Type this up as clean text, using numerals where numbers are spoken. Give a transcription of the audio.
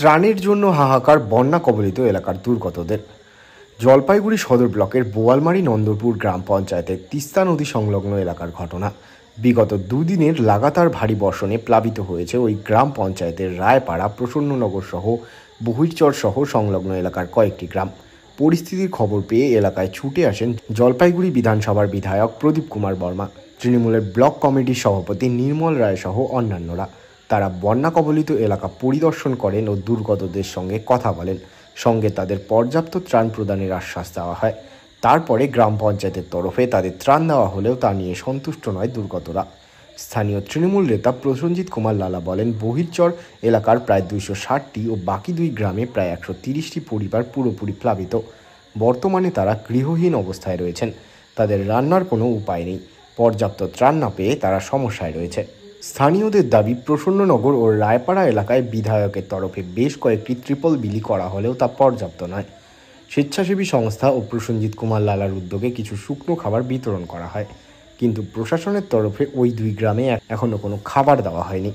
ত্রাণের জন্য হাহাকার বন্যা কবলিত এলাকার দুর্গতদের। জলপাইগুড়ি সদর ব্লকের বোয়ালমারি নন্দরপুর গ্রাম পঞ্চায়েতের তিস্তা নদী সংলগ্ন এলাকার ঘটনা। বিগত দুদিনের লাগাতার ভারী বর্ষণে প্লাবিত হয়েছে ওই গ্রাম পঞ্চায়েতের রায়পাড়া, প্রসন্ননগর সহ বহিরচর সহ সংলগ্ন এলাকার কয়েকটি গ্রাম। পরিস্থিতির খবর পেয়ে এলাকায় ছুটে আসেন জলপাইগুড়ি বিধানসভার বিধায়ক প্রদীপ কুমার বর্মা, তৃণমূলের ব্লক কমিটির সভাপতি নির্মল রায় সহ অন্যান্যরা। তারা বন্যা কবলিত এলাকা পরিদর্শন করেন ও দুর্গতদের সঙ্গে কথা বলেন, সঙ্গে তাদের পর্যাপ্ত ত্রাণ প্রদানের আশ্বাস দেওয়া হয়। তারপরে গ্রাম পঞ্চায়েতের তরফে তাদের ত্রাণ দেওয়া হলেও তা নিয়ে সন্তুষ্ট নয় দুর্গতরা। স্থানীয় তৃণমূল নেতা প্রসেনজিৎ কুমার লালা বলেন, বহিরচর এলাকার প্রায় 260টি ও বাকি দুই গ্রামে প্রায় 130টি পরিবার পুরোপুরি প্লাবিত। বর্তমানে তারা গৃহহীন অবস্থায় রয়েছেন। তাদের রান্নার কোনো উপায় নেই। পর্যাপ্ত ত্রাণ না পেয়ে তারা সমস্যায় রয়েছে। স্থানীয়দের দাবি, প্রসন্ননগর ও রায়পাড়া এলাকায় বিধায়কের তরফে বেশ কয়েকটি ট্রিপল বিলি করা হলেও তা পর্যাপ্ত নয়। স্বেচ্ছাসেবী সংস্থা ও প্রসেনজিৎ কুমার লালার উদ্যোগে কিছু শুকনো খাবার বিতরণ করা হয়, কিন্তু প্রশাসনের তরফে ওই দুই গ্রামে এখনও কোনো খাবার দেওয়া হয়নি।